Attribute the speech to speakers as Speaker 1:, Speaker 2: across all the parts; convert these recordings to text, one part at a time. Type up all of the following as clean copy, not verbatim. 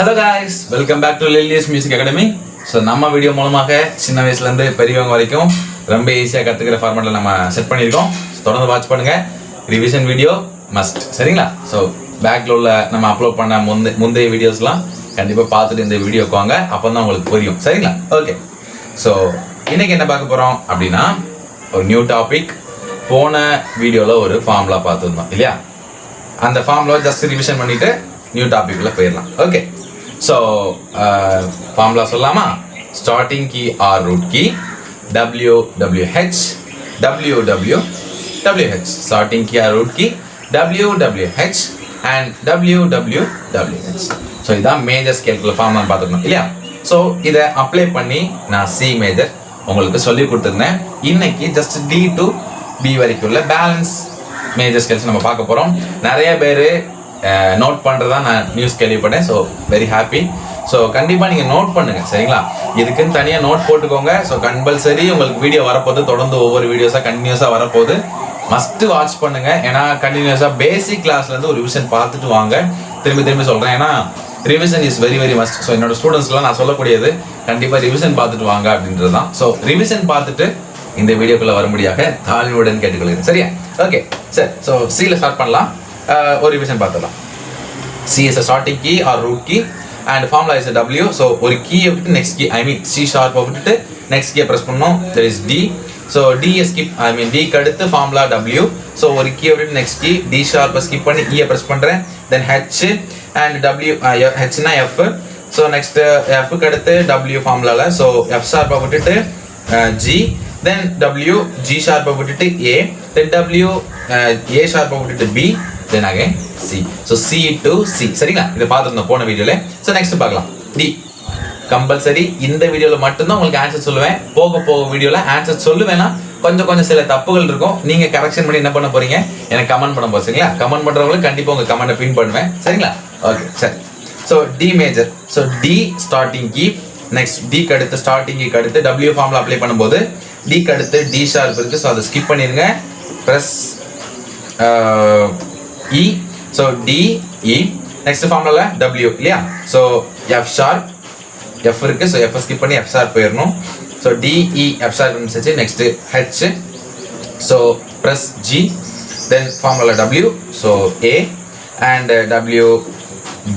Speaker 1: Hello guys, welcome back to Lilius Music Academy. So நம்ம video மூலமாக சின்ன வயசுல இருந்து பெரியவங்க வரைக்கும் ரொம்ப ஈஸியா கத்துக்கிற ஃபார்மட்ல நம்ம செட் பண்ணிருக்கோம். தொடர்ந்து வாட்ச் பண்ணுங்க. Revision video must. சரிங்களா? சோ பேக்ல உள்ள நம்ம அப்லோட் பண்ண முந்தைய வீடியோஸ்லாம் கண்டிப்பா பார்த்துட்டு இந்த வீடியோக்கு வாங்க. அப்பதான் உங்களுக்கு புரியும். சரிங்களா? ஓகே. சோ இன்னைக்கு என்ன பார்க்க போறோம் அப்படினா ஒரு நியூ டாபிக். போன வீடியோல ஒரு ஃபார்முலா பார்த்துருந்தோம் இல்லையா? அந்த ஃபார்முலா ஜஸ்ட் ரிவிஷன் பண்ணிட்டு நியூ டாபிக்ல போயிடலாம். ஓகே. ஸோ ஃபார்முலா சொல்லலாமா? Starting key or root key WWH WWWH starting key or root key WWH and WWWH. So இதான் மேஜர் ஸ்கேல்குள்ள ஃபார்முலா பார்த்துக்கணும் இல்லையா? ஸோ இதை அப்ளை பண்ணி நான் சி மேஜர் உங்களுக்கு சொல்லி கொடுத்துருந்தேன். இன்னைக்கு ஜஸ்ட் D to B வரைக்கும் உள்ள பேலன்ஸ் மேஜர் ஸ்கேல்ஸ் நம்ம பார்க்க போகிறோம். நிறைய பேர் நோட் பண்ணுறதா நான் நியூஸ் கேள்விப்பட்டேன். So very happy. ஸோ கண்டிப்பாக நீங்கள் நோட் பண்ணுங்கள். சரிங்களா? இதுக்குன்னு தனியாக நோட் போட்டுக்கோங்க. ஸோ கம்பல்சரி உங்களுக்கு வீடியோ வரப்போகுது. தொடர்ந்து ஒவ்வொரு வீடியோஸாக கண்டினியூஸாக வரப்போகுது. மஸ்ட்டு வாட்ச் பண்ணுங்கள். ஏன்னா கண்டினியூஸாக பேசிக் கிளாஸ்லேருந்து ஒரு ரிவிஷன் பார்த்துட்டு வாங்க. திரும்பி சொல்கிறேன். ஏன்னா revision is very very must. So என்னோட ஸ்டூடெண்ட்ஸ்லாம் நான் சொல்லக்கூடியது கண்டிப்பாக ரிவிஷன் பார்த்துட்டு வாங்க அப்படின்றது தான். ஸோ ரிவிஷன் பார்த்துட்டு இந்த வீடியோக்குள்ளே வரும்படியாக தாழ்வுடன் கேட்டுக்கொள்கிறேன். சரியா? ஓகே சரி. ஸோ சியில் ஸ்டார்ட் பண்ணலாம். ஒரு ரிவிஷன் பார்த்துக்கலாம். C is a starting key or root key and formula is a W. So ஒரு கீயை விட்டு நெக்ஸ்ட் கீ C ஷார்ப் விட்டுட்டு நெக்ஸ்ட் கீயை ப்ரெஸ் பண்ணோம். there is D. So D skip D அடுத்து formula W. So ஒரு கீயை விட்டு நெக்ஸ்ட் கீ D ஷார்ப் ஸ்கிப் பண்ணி E ப்ரெஸ் பண்றேன். then H and W H னா F. So next F க்கு அடுத்து W ஃபார்முலால. So F ஷார்ப் விட்டுட்டு G, then W G sharp விட்டுட்டு A, then W A sharp விட்டுட்டு B, then again C. So C to C. சரிங்களா? இதை பார்த்துருந்தோம் போன வீடியோல. ஸோ நெக்ஸ்ட் பார்க்கலாம். D கம்பல்சரி இந்த வீடியோவில் மட்டும்தான் உங்களுக்கு ஆன்சர் சொல்லுவேன். போக வீடியோவில் ஆன்சர் சொல்லுவேன்னா கொஞ்சம் சில தப்புகள் இருக்கும். நீங்கள் கரெக்ஷன் பண்ணி என்ன பண்ண போறீங்க? எனக்கு கமெண்ட் பண்ண போறீங்க. சரிங்களா? கமெண்ட் பண்ணுறவங்களுக்கு கண்டிப்பாக உங்கள் கமெண்ட்டை பின் பண்ணுவேன். சரிங்களா? ஓகே சரி. So D major. So D starting key. Next D அடுத்து ஸ்டார்டிங் கீக்கு அடுத்து W ஃபார்முலா அப்ளை பண்ணும்போது D அடுத்து D ஷார்ப் இருக்கு. ஸோ அதை ஸ்கிப் பண்ணிடுங்க. Press E. So D E. Next formula W இல்லையா? So F sharp F இருக்கு. So F skip பண்ணி F sharp போயிடணும். So D E F sharp இருந்துச்சு. Next H. So press G. Then formula W. So A and W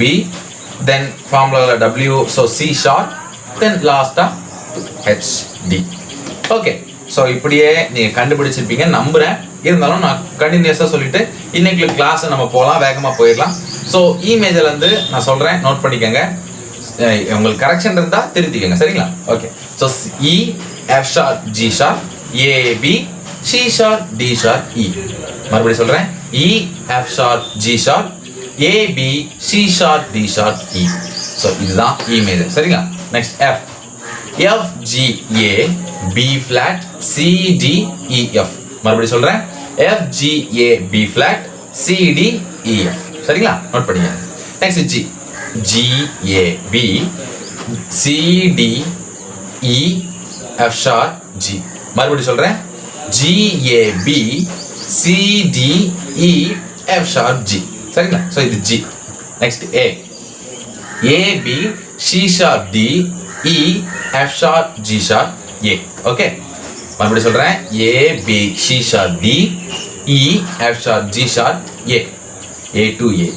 Speaker 1: B. Then formula W. So C sharp. Then last H D. Okay. So இப்படியே நீங்கள் கண்டுபிடிச்சிருப்பீங்க நம்புகிறேன். இருந்தாலும் நான் கண்டினியூஸாக சொல்லிட்டு இன்னைக்கு கிளாஸை நம்ம போகலாம், வேகமாக போயிடலாம். ஸோ இமேஜிலேருந்து நான் சொல்கிறேன், நோட் பண்ணிக்கோங்க. உங்களுக்கு கரெக்ஷன் இருந்தால் திருத்திக்கோங்க. சரிங்களா? Okay. So E F sharp G sharp A B C sharp D sharp E. மறுபடியும் சொல்கிறேன். E F sharp G sharp A B C sharp D sharp E. So இதுதான் இமேஜ். சரிங்களா? Next F F G A B flat C D E F. மறுபடியும் சொல்றேன். F G A B flat C D E F. சரிங்களா? Note பண்ணிங்க. Next G G A B C D E F sharp G. மறுபடியும் சொல்றேன். G A B C D E F sharp G. சரிங்களா? So இது G. Next A A B C sharp D E F sharp G sharp A. Okay. மறுபடியும் சொல்றேன். A B C sharp D E F sharp G sharp A. A to A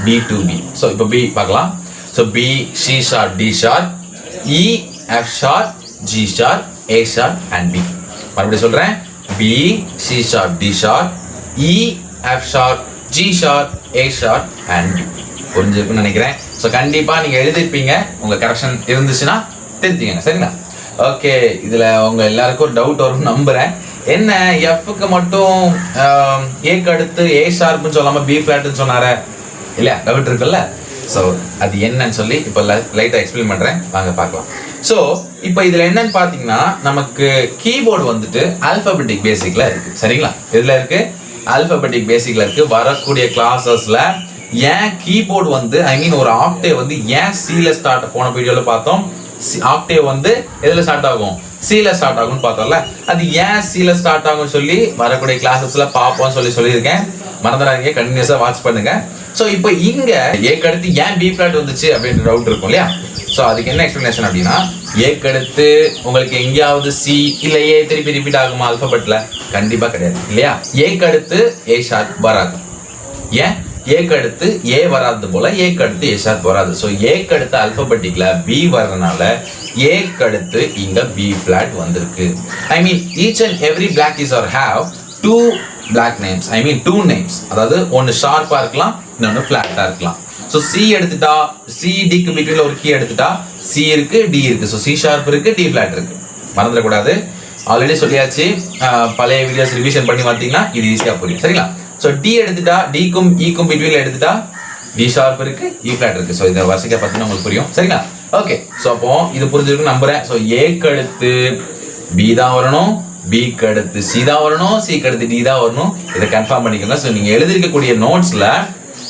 Speaker 1: B to B. So இப்போ B பார்க்கலாம். So B C sharp D sharp E F sharp G sharp A sharp and B. மறுபடியும் சொல்றேன். B C sharp D sharp E F sharp G sharp A sharp and B. புரிஞ்சிருக்குன்னு நினைக்கிறேன். So கண்டிப்பாக நீங்கள் எழுதிருப்பீங்க. உங்கள் correction இருந்துச்சுன்னா தெரிஞ்சுக்கங்க. சரிங்களா? Okay. இதில் உங்கள் எல்லாருக்கும் ஒரு டவுட் வரும் நம்புகிறேன். என்ன எஃப்க்கு மட்டும் ஏக்கு அடுத்து ஏ ஷார்ப்னு சொல்லாமல் பி ஃப்ளாட்னு சொன்னார இல்லையா? டவுட் இருக்குல்ல? ஸோ அது என்னன்னு சொல்லி இப்போ லைட்டாக எக்ஸ்பிளைன் பண்ணுறேன். வாங்க பார்க்கலாம். ஸோ இப்போ இதில் என்னன்னு பார்த்தீங்கன்னா நமக்கு கீபோர்டு வந்துட்டு ஆல்ஃபபெட்டிக் பேசிக்கில் இருக்குது. சரிங்களா? இதில் இருக்குது ஆல்ஃபபெட்டிக் பேசிக்கில் இருக்குது. வரக்கூடிய கிளாஸஸில் ஏன் கீபோர்டு வந்து ஒரு ஆக்டேவ் வந்து ஏன் சியில் ஸ்டார்ட் போன வீடியோவில் பார்த்தோம். ஆக்டேவ் வந்து எதில் ஸ்டார்ட் ஆகும்? சியில் ஸ்டார்ட் ஆகும்னு பார்த்தோம்ல. அது ஏன் சியில் ஸ்டார்ட் ஆகும்னு சொல்லி வரக்கூடிய கிளாஸஸ்ல பார்ப்போம்னு சொல்லியிருக்கேன். மறந்துடாதீங்க, கண்டினியூஸாக வாட்ச் பண்ணுங்க. ஸோ இப்போ இங்க ஏக்கு அடுத்து ஏன் பி ஃபிளாட் வந்துச்சு அப்படின்ற டவுட் இருக்கும் இல்லையா? ஸோ அதுக்கு என்ன எக்ஸ்பிளனேஷன் அப்படின்னா, ஏக்கு அடுத்து உங்களுக்கு எங்கேயாவது சி இல்ல ஏ திருப்பி ரிப்பீட் ஆகுமா அல்பபெட்ல? கண்டிப்பா கிடையாது இல்லையா? ஏக்கு அடுத்து ஏ ஷார்ப் வராது. ஏன்? ஏக்கு அடுத்து ஏ வராது போல ஏக்கு அடுத்து ஏ ஷார்ப் வராது. ஸோ ஏக்கு அடுத்து அல்பபெட்டிக்ல பி வர்றதுனால ஏக்கு அடுத்து இங்க பி ஃபிளாட் வந்திருக்கு. I mean each and every block is are have two block names. I mean two names, அதாவது ஒன்னு ஷார்ப்பா இருக்கலாம், இன்னொன்னு ஃபிளாட்டா இருக்கலாம். ஸோ சி எடுத்துட்டா, சி டிக்கு பிட்வீன்ல ஒரு கீ எடுத்துட்டா சி இருக்கு டி இருக்கு. ஸோ சி ஷார்ப் இருக்கு, டி ஃபிளாட் இருக்கு. மறந்துடக்கூடாது, ஆல்ரெடி சொல்லியாச்சு. பழைய வீடியோஸ் ரிவிஷன் பண்ணி பார்த்தீங்கன்னா இது ஈஸியா புரியும். சரிங்களா? ஸோ டி எடுத்துட்டா டிக்கும் ஈக்கும் பிட்வீன்ல எடுத்துட்டா டி ஷார்ப் இருக்கு, இ ஃபிளாட் இருக்கு. ஸோ இந்த வரிசையா பார்த்தீங்கன்னா உங்களுக்கு புரியும். சரிங்களா? ஓகே, ஸோ அப்போ இது புரிஞ்சிருக்குன்னு நம்புறேன். ஸோ ஏக்கு அடுத்து பி தான் வரணும், பிக்கு அடுத்து சி தான் வரணும், சிக்கு அடுத்து டி தான் வரணும். இதை கன்ஃபார்ம் பண்ணிக்கோங்க. ஸோ நீங்க எழுதிருக்கக்கூடிய நோட்ஸ்ல,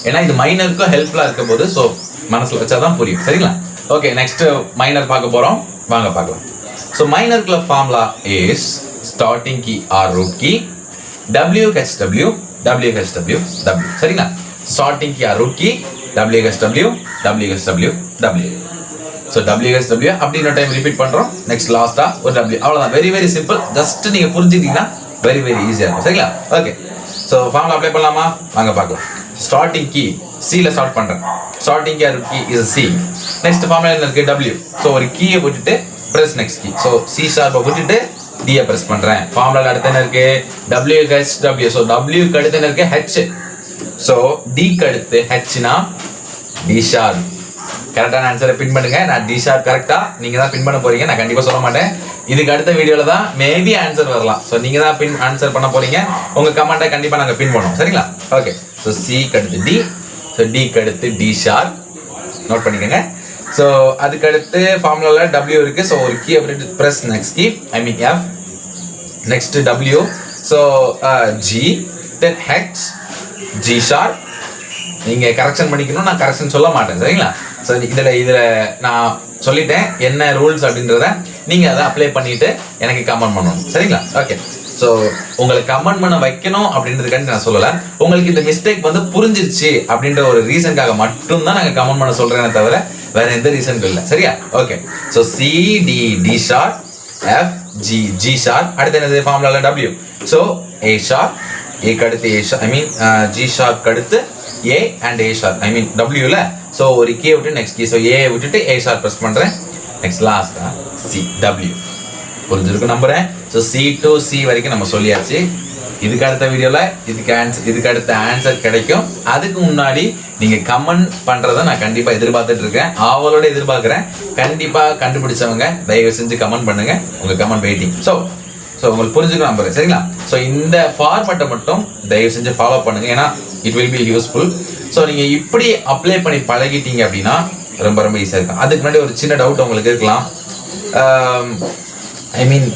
Speaker 1: ஏன்னா இது மைனருக்கும் ஹெல்ப்ஃபுல்லா இருக்க போது, ஸோ மனசுல வச்சாதான் புரியும். சரிங்களா? ஓகே, நெக்ஸ்ட் மைனர் பார்க்க போறோம், வாங்க பார்க்கலாம். ஸோ மைனருக்குள்ள formula is starting key or root key WHW WHW W. சரிங்களா? Starting key or root key WHW WHW W. So WHW அப்படின்னு டைம் ரிப்பீட் பண்றோம். நெக்ஸ்ட் லாஸ்டா ஒரு W. அவ்வளவுதான். Very very simple. ஜஸ்ட் நீங்க புரிஞ்சுக்கிட்டீங்கன்னா வெரி வெரி ஈஸியா இருக்கும். சரிங்களா? ஓகே, ஸோ ஃபார்முலா அப்ளை பண்ணலாமா? வாங்க பார்க்கலாம். ஸ்டார்டிங் கீ C ல ஸ்டார்ட் பண்றேன். Starting key or key is C. Next formula என்ன இருக்கு? W. ஸோ ஒரு கீயை விட்டுட்டு press next key. So C ஷார்ப்பை விட்டுட்டு D யை பிரஸ் பண்றேன். ஃபார்முலா அடுத்து என்ன இருக்கு? WHW. ஸோ W க்கு அடுத்து என்ன இருக்கு? H. ஸோ D க்கு அடுத்து H னா D ஷார்ப். கரெக்டான ஆன்சரை பின் பண்ணுங்க. நான் D ஷார்ப் கரெக்டா நீங்க தான் பின் பண்ண போறீங்க, நான் கண்டிப்பா சொல்ல மாட்டேன். இதுக்கு அடுத்த வீடியோல தான் மேபி ஆன்சர் வரலாம். ஸோ நீங்க தான் பின் ஆன்சர் பண்ண போறீங்க. உங்க கமெண்ட்டை கண்டிப்பா நாங்க பின் பண்ணுவோம். சரிங்களா? ஓகே, ஸோ C க்கு அடுத்து D, ஸோ D க்கு அடுத்து D ஷார்ப். நோட் பண்ணிக்கோங்க. ஸோ அதுக்கு அடுத்து ஃபார்முலால W இருக்கு. ஸோ ஒரு கீ அப்படி பிரஸ் நெக்ஸ்ட் கீ, ஐ மீன் F. Next W. So G, தென் H, G ஷார்ப். நீங்க கரெக்ஷன் பண்ணிக்கணும், நான் கரெக்ஷன் சொல்ல மாட்டேன். சரிங்களா? ஸோ இதுல நான் சொல்லிட்டேன் என்ன ரூல்ஸ் அப்படின்றத, நீங்க அதை அப்ளை பண்ணிட்டு எனக்கு கமெண்ட் பண்ணணும். சரிங்களா? ஓகே, ஸோ உங்களுக்கு கமெண்ட் பண்ண வைக்கணும் அப்படின்றதுக்காண்டி நான் சொல்லலை. உங்களுக்கு இந்த மிஸ்டேக் வந்து புரிஞ்சிருச்சு அப்படின்ற ஒரு ரீசனுக்காக மட்டும்தான் நாங்கள் கமெண்ட் பண்ண சொல்றேனே தவிர வேற எந்த ரீசனுக்கும் இல்லை. சரியா? Okay, so C D D sharp, F G G sharp. அடுத்து என்னது? ஃபார்முலால W. ஸோ A ஷார்ப், ஏக்கு அடுத்து A sharp, I mean G sharp அடுத்து A and A sharp, I mean W ல. ஸோ ஒரு கீயை விட்டு நெக்ஸ்ட் கீ. ஸோ ஏ விட்டுட்டு A ஷார்ப் பிரஸ் பண்றேன். நெக்ஸ்ட் லாஸ்டா C W. புரிஞ்சிருக்கு நம்புறேன். ஸோ C to C வரைக்கும் நம்ம சொல்லியாச்சு. இதுக்கு அடுத்த வீடியோல இதுக்கு அடுத்த ஆன்சர் கிடைக்கும். அதுக்கு முன்னாடி நீங்க கமெண்ட் பண்றதை நான் கண்டிப்பா எதிர்பார்த்துட்டு இருக்கேன், அவளோட எதிர்பார்க்கிறேன். கண்டிப்பா கண்டுபிடிச்சவங்க தயவு செஞ்சு கமெண்ட் பண்ணுங்க, உங்க கமெண்ட் வெயிட்டிங். ஸோ உங்களுக்கு புரிஞ்சுக்க நம்புறேன். சரிங்களா? ஸோ இந்த ஃபார்மட்டை மட்டும் தயவு செஞ்சு ஃபாலோ பண்ணுங்க, ஏன்னா it will be useful. So நீங்க இப்படி அப்ளை பண்ணி பழகிட்டீங்க அப்படின்னா ரொம்ப ரொம்ப ஈஸியாக இருக்கும். அதுக்கு முன்னாடி ஒரு சின்ன டவுட் உங்களுக்கு இருக்கலாம். ஐ மீன்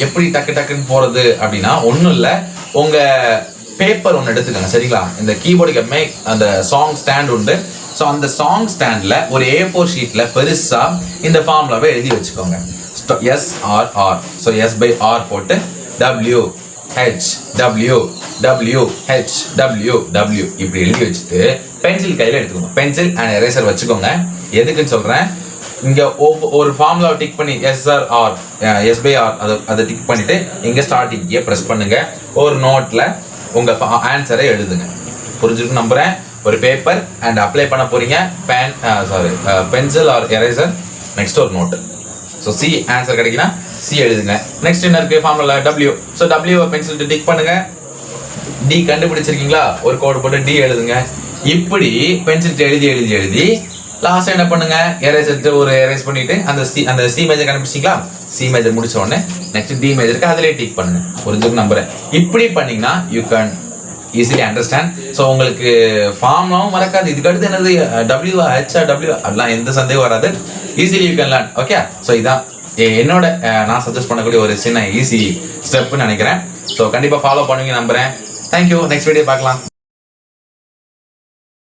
Speaker 1: எப்படி டக்குன்னு போறது அப்படின்னா, ஒன்றும் இல்லை, உங்க பேப்பர் ஒன்று எடுத்துக்கோங்க. சரிங்களா? இந்த கீபோர்டுக்கு எப்பவுமே அந்த சாங் ஸ்டாண்ட் உண்டு. ஸோ அந்த சாங் ஸ்டாண்ட்ல ஒரு A4 ஷீட்ல பெருசா இந்த ஃபார்முலாவை எழுதி வச்சுக்கோங்க. SRR. ஸோ S/R போட்டு W H W W H W W இப்படி எழுதி வச்சுட்டு பென்சில் கையில் எடுத்துக்கோங்க. பென்சில் அண்ட் எரேசர் வச்சுக்கோங்க. எதுக்குன்னு சொல்றேன், இங்க ஒரு ஃபார்முலா டிக் பண்ணி SRR S/R அதை டிக் பண்ணிட்டு இங்க ஸ்டார்டிங்கே பிரஸ் பண்ணுங்க. ஒரு நோட்ல உங்க ஆன்சரை எழுதுங்க. புரிஞ்சுட்டு நம்புறேன். ஒரு பேப்பர் அண்ட் அப்ளை பண்ண போறீங்க, பென்சில் ஆர் எரேசர், நெக்ஸ்ட் ஒரு நோட்டு. ஸோ C ஆன்சர் கிடைக்குன்னா C எழுதுங்க. நெக்ஸ்ட் என்ன இருக்கு? Formula W. So W pencil tick பண்ணுங்க. D கண்டுபிடிச்சிருக்கீங்களா? ஒரு கோடு போட்டு D எழுதுங்க. இப்படி பென்சில் எழுதி லாஸ்ட் என்ன பண்ணுங்க, எரேசர் ஒரு எரேஸ் பண்ணிட்டு அந்த C மேஜர் கண்டுபிடிச்சிங்களா? C மேஜர் முடிச்ச உடனே நெக்ஸ்ட் D மேஜருக்கு அதிலே டிக் பண்ணுங்க. புரிஞ்சுக்க நம்புறேன். இப்படி பண்ணீங்கன்னா you can easily understand. So உங்களுக்கு ஃபார்முலாவும் மறக்காது. இதுக்கு அடுத்து என்னது W H W அதெல்லாம் எந்த சந்தேகம் வராது. Easily you can learn. Okay, so இதான் என்னோட நான் சஜஸ்ட் பண்ணக்கூடிய ஒரு சின்ன ஈஸி ஸ்டெப்னு நினைக்கிறேன். ஸோ கண்டிப்பாக ஃபாலோ பண்ணுவீங்க நம்புறேன். தேங்க்யூ. நெக்ஸ்ட் வீடியோ பார்க்கலாம்.